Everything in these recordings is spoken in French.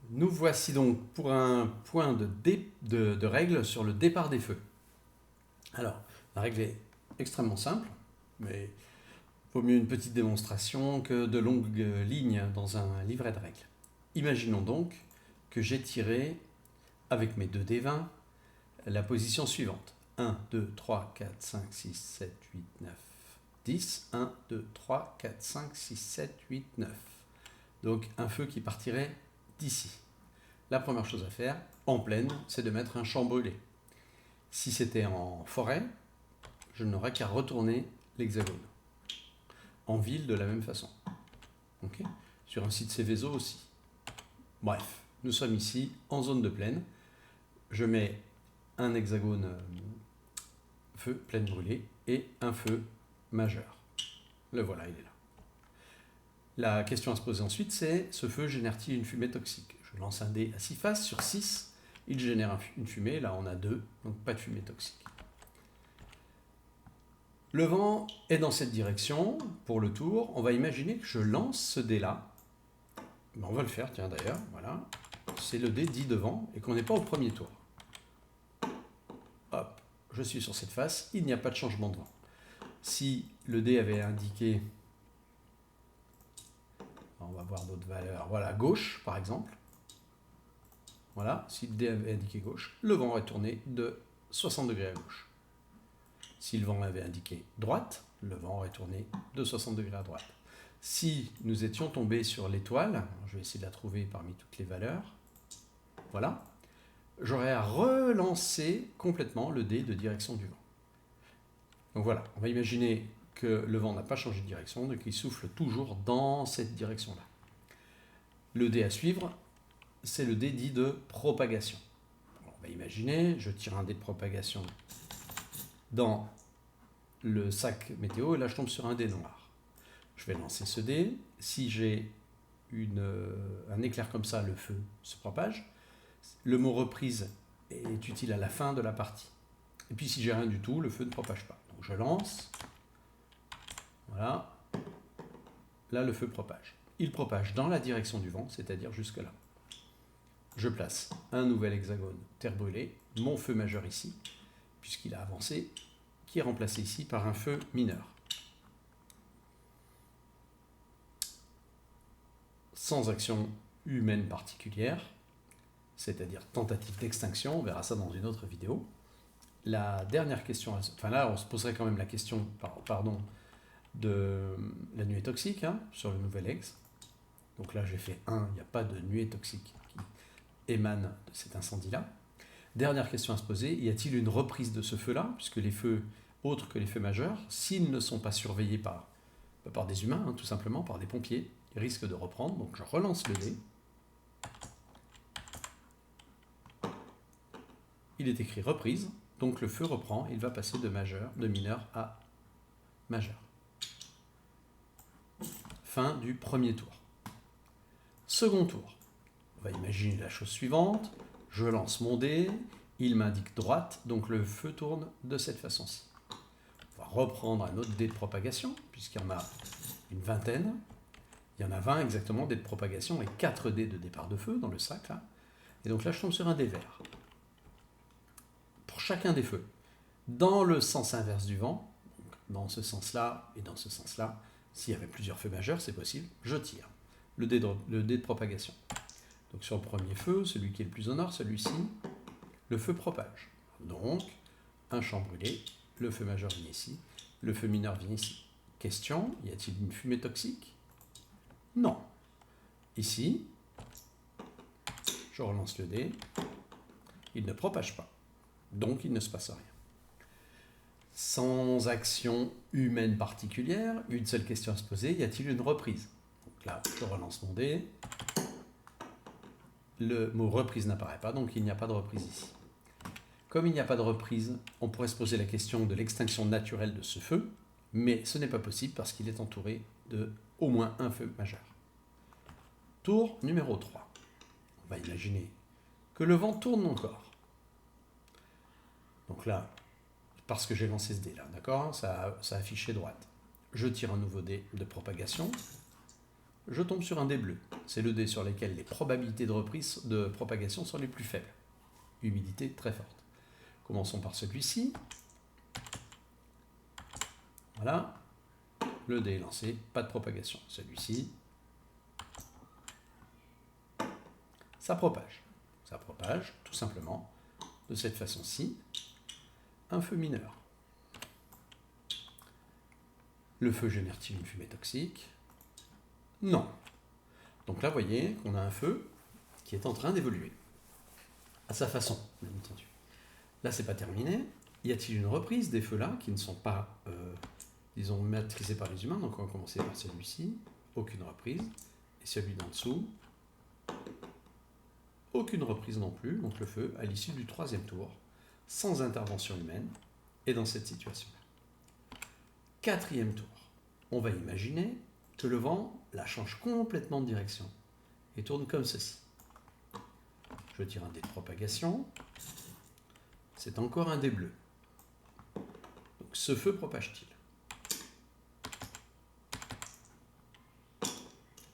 Nous voici donc pour un point de règle sur le départ des feux. Alors, la règle est extrêmement simple, mais vaut mieux une petite démonstration que de longues lignes dans un livret de règles. Imaginons donc que j'ai tiré avec mes 2 dés 20 la position suivante. 1, 2, 3, 4, 5, 6, 7, 8, 9, 10. 1, 2, 3, 4, 5, 6, 7, 8, 9. Donc un feu qui partirait d'ici. La première chose à faire, en plaine, c'est de mettre un champ brûlé. Si c'était en forêt, je n'aurais qu'à retourner l'hexagone. En ville, de la même façon. Okay, sur un site Céveso aussi. Bref, nous sommes ici en zone de plaine. Je mets un hexagone feu, plaine brûlée, et un feu majeur. Le voilà, il est là. La question à se poser ensuite, c'est ce feu génère-t-il une fumée toxique? Je lance un dé à 6 faces, sur 6, il génère une fumée, là on a 2, donc pas de fumée toxique. Le vent est dans cette direction, pour le tour, on va imaginer que je lance ce dé-là. On va le faire, tiens d'ailleurs, voilà. C'est le dé dit de vent, et qu'on n'est pas au premier tour. Hop, je suis sur cette face, il n'y a pas de changement de vent. Si le dé avait indiqué, on va voir d'autres valeurs, voilà, gauche par exemple, voilà, si le dé avait indiqué gauche, le vent aurait tourné de 60 degrés à gauche. Si le vent avait indiqué droite, le vent aurait tourné de 60 degrés à droite. Si nous étions tombés sur l'étoile, je vais essayer de la trouver parmi toutes les valeurs, voilà, j'aurais à relancer complètement le dé de direction du vent. Donc voilà, on va imaginer que le vent n'a pas changé de direction, donc il souffle toujours dans cette direction-là. Le dé à suivre, c'est le dé dit de propagation. On va imaginer, je tire un dé de propagation dans le sac météo, et là je tombe sur un dé noir. Je vais lancer ce dé. Si j'ai un éclair comme ça, le feu se propage. Le mot reprise est utile à la fin de la partie. Et puis si j'ai rien du tout, le feu ne propage pas. Donc je lance. Voilà. Là, le feu propage. Il propage dans la direction du vent, c'est-à-dire jusque là. Je place un nouvel hexagone terre brûlée, mon feu majeur ici, puisqu'il a avancé, qui est remplacé ici par un feu mineur. Sans action humaine particulière, c'est-à-dire tentative d'extinction, on verra ça dans une autre vidéo. La dernière question, enfin là on se poserait quand même la question, pardon, de la nuée toxique sur le nouvel ex. Donc là j'ai fait 1, il n'y a pas de nuée toxique qui émane de cet incendie-là. Dernière question à se poser, y a-t-il une reprise de ce feu-là, puisque les feux autres que les feux majeurs, s'ils ne sont pas surveillés par des humains, tout simplement, par des pompiers, ils risquent de reprendre. Donc je relance le dé. Il est écrit reprise, donc le feu reprend, il va passer de mineur à majeur. Fin du premier tour. Second tour. On va imaginer la chose suivante. Je lance mon dé, il m'indique droite, donc le feu tourne de cette façon-ci. On va reprendre un autre dé de propagation, puisqu'il y en a une vingtaine. Il y en a 20 exactement dés de propagation et 4 dés de départ de feu dans le sac là. Et donc là je tombe sur un dé vert. Pour chacun des feux, dans le sens inverse du vent, donc dans ce sens-là et dans ce sens-là, s'il y avait plusieurs feux majeurs, c'est possible, je tire le dé de propagation. Donc sur le premier feu, celui qui est le plus au nord, celui-ci, le feu propage. Donc, un champ brûlé, le feu majeur vient ici, le feu mineur vient ici. Question, y a-t-il une fumée toxique? Non. Ici, je relance le dé, il ne propage pas, donc il ne se passe rien. Sans action humaine particulière, une seule question à se poser, y a-t-il une reprise? Donc là, je relance mon dé, le mot reprise n'apparaît pas, donc il n'y a pas de reprise ici. Comme il n'y a pas de reprise, on pourrait se poser la question de l'extinction naturelle de ce feu, mais ce n'est pas possible parce qu'il est entouré de au moins un feu majeur. Tour numéro 3. On va imaginer que le vent tourne encore. Donc là, parce que j'ai lancé ce dé là, d'accord, ça a affiché droite. Je tire un nouveau dé de propagation. je tombe sur un dé bleu. C'est le dé sur lequel les probabilités de reprise de propagation sont les plus faibles. Humidité très forte. Commençons par celui-ci. Voilà. Le dé est lancé, pas de propagation. Celui-ci, ça propage. Ça propage tout simplement de cette façon-ci. Un feu mineur. Le feu génère-t-il une fumée toxique? Non. Donc là, vous voyez qu'on a un feu qui est en train d'évoluer. À sa façon, bien entendu. Là, c'est pas terminé. Y a-t-il une reprise des feux-là qui ne sont pas, disons, maîtrisés par les humains? Donc on va commencer par celui-ci. Aucune reprise. Et celui d'en dessous. Aucune reprise non plus. Donc le feu, à l'issue du 3e tour, sans intervention humaine, est dans cette situation-là. 4e tour. On va imaginer que le vent la change complètement de direction et tourne comme ceci. Je tire un dé de propagation. C'est encore un dé bleu. Donc ce feu propage-t-il?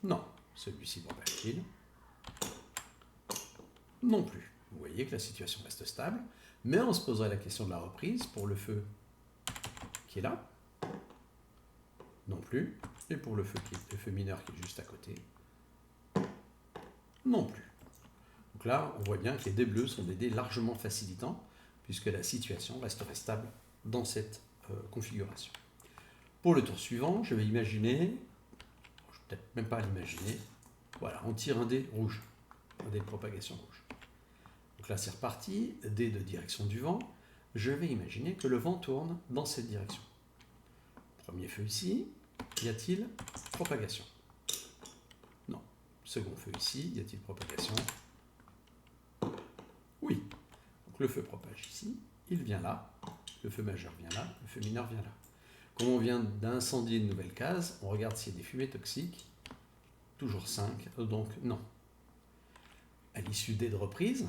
Non. Celui-ci propage-t-il? Non plus. Vous voyez que la situation reste stable, mais on se poserait la question de la reprise pour le feu qui est là. Non plus. Et pour le feu mineur qui est juste à côté, non plus. Donc là, on voit bien que les dés bleus sont des dés largement facilitants, puisque la situation resterait stable dans cette configuration. Pour le tour suivant, je vais imaginer, je ne vais peut-être même pas l'imaginer, voilà, on tire un dé rouge, un dé de propagation rouge. Donc là, c'est reparti, dé de direction du vent, je vais imaginer que le vent tourne dans cette direction. Premier feu ici, y a-t-il propagation? Non. Second feu ici, y a-t-il propagation? Oui. Donc le feu propage ici, il vient là, le feu majeur vient là, le feu mineur vient là. Comme on vient d'incendier une nouvelle case, on regarde s'il y a des fumées toxiques. Toujours 5, donc non. À l'issue des de reprise,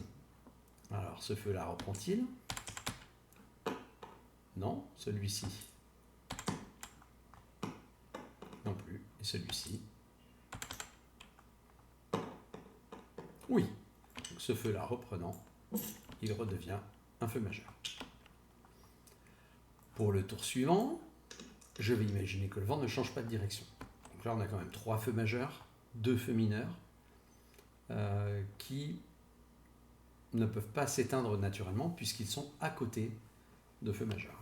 alors ce feu-là reprend-il? Non. Celui-ci? Non plus. Et celui-ci? Oui. Donc ce feu-là reprenant, il redevient un feu majeur. Pour le tour suivant, je vais imaginer que le vent ne change pas de direction. Donc là, on a quand même 3 feux majeurs, 2 feux mineurs, qui ne peuvent pas s'éteindre naturellement puisqu'ils sont à côté de feux majeurs.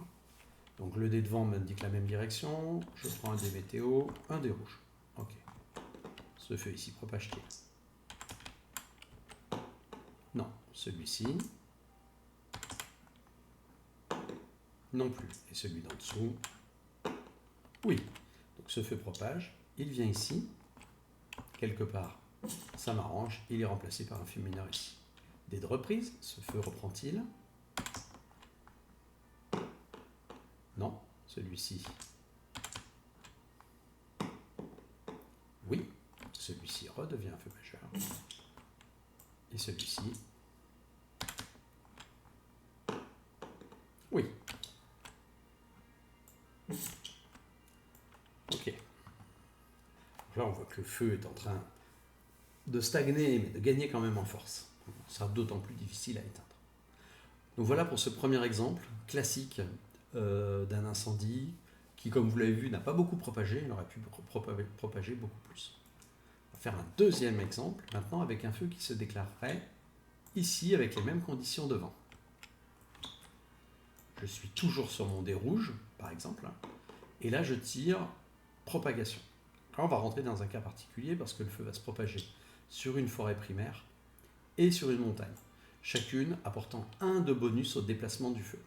Donc le dé de vent m'indique la même direction, je prends un dé météo, un dé rouge. Ok. Ce feu ici propage-t-il? Non. Celui-ci? Non plus. Et celui d'en dessous? Oui. Donc ce feu propage, il vient ici, quelque part, ça m'arrange, il est remplacé par un feu mineur ici. Dé de reprise, ce feu reprend-il? Non. Celui-ci? Oui. Celui-ci redevient un feu majeur. Et celui-ci? Oui. Ok. Là, on voit que le feu est en train de stagner, mais de gagner quand même en force. Ce sera d'autant plus difficile à éteindre. Donc voilà pour ce premier exemple classique d'un incendie qui, comme vous l'avez vu, n'a pas beaucoup propagé. Il aurait pu propager beaucoup plus. On va faire un deuxième exemple maintenant avec un feu qui se déclarerait ici avec les mêmes conditions de vent. Je suis toujours sur mon dé rouge, par exemple, et là je tire propagation. Là, on va rentrer dans un cas particulier parce que le feu va se propager sur une forêt primaire et sur une montagne, chacune apportant 1 de bonus au déplacement du feu.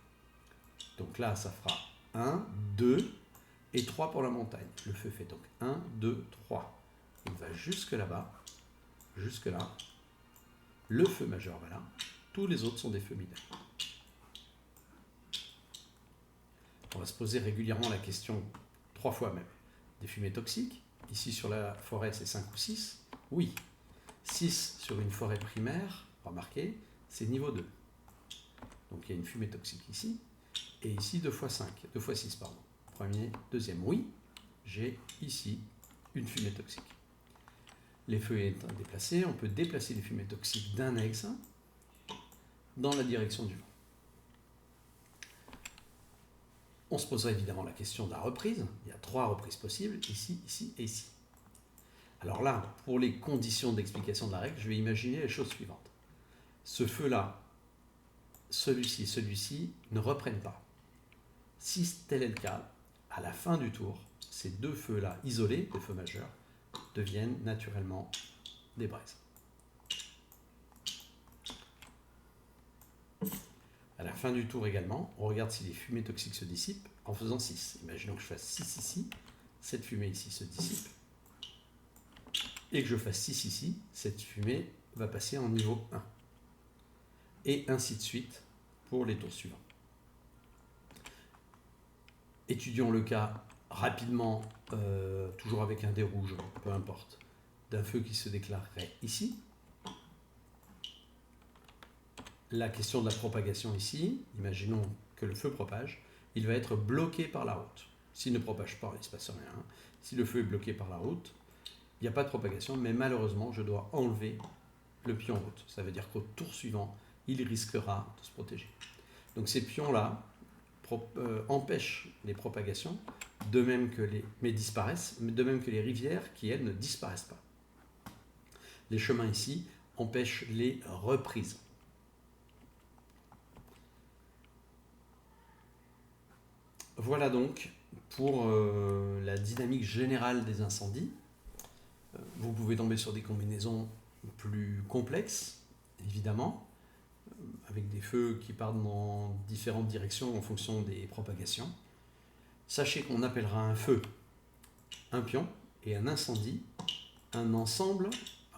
Donc là, ça fera 1, 2 et 3 pour la montagne. Le feu fait donc 1, 2, 3. Il va jusque là-bas, jusque là. Le feu majeur va là. Tous les autres sont des feux mineurs. On va se poser régulièrement la question, 3 fois même, des fumées toxiques. Ici sur la forêt, c'est 5 ou 6. Oui. 6 sur une forêt primaire, remarquez, c'est niveau 2. Donc il y a une fumée toxique ici. Et ici 2 x 5, 2 x 6, pardon. Premier, deuxième, oui. J'ai ici une fumée toxique. Les feux étant déplacés, on peut déplacer les fumées toxiques d'un axe dans la direction du vent. On se posera évidemment la question de la reprise. Il y a 3 reprises possibles, ici, ici et ici. Alors là, pour les conditions d'explication de la règle, je vais imaginer les choses suivantes. Ce feu-là, celui-ci et celui-ci ne reprennent pas. Si tel est le cas, à la fin du tour, ces 2 feux-là isolés, des feux majeurs, deviennent naturellement des braises. À la fin du tour également, on regarde si les fumées toxiques se dissipent en faisant 6. Imaginons que je fasse 6 ici, cette fumée ici se dissipe, et que je fasse 6 ici, cette fumée va passer en niveau 1. Et ainsi de suite pour les tours suivants. Étudions le cas rapidement, toujours avec un dé rouge, peu importe, d'un feu qui se déclarerait ici. La question de la propagation ici, imaginons que le feu propage, il va être bloqué par la route. S'il ne propage pas, il ne se passe rien. Si le feu est bloqué par la route, il n'y a pas de propagation, mais malheureusement, je dois enlever le pion route. Ça veut dire qu'au tour suivant, il risquera de se protéger. Donc ces pions-là empêchent les propagations, de même que mais disparaissent, de même que les rivières qui, elles, ne disparaissent pas. Les chemins ici empêchent les reprises. Voilà donc pour la dynamique générale des incendies. Vous pouvez tomber sur des combinaisons plus complexes, évidemment, avec des feux qui partent dans différentes directions en fonction des propagations. Sachez qu'on appellera un feu un pion et un incendie un ensemble,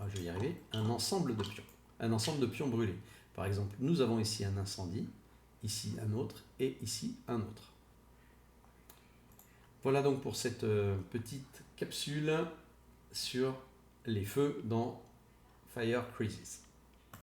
je vais y arriver, un ensemble de pions, un ensemble de pions brûlés. Par exemple, nous avons ici un incendie, ici un autre et ici un autre. Voilà donc pour cette petite capsule sur les feux dans Fire Crisis.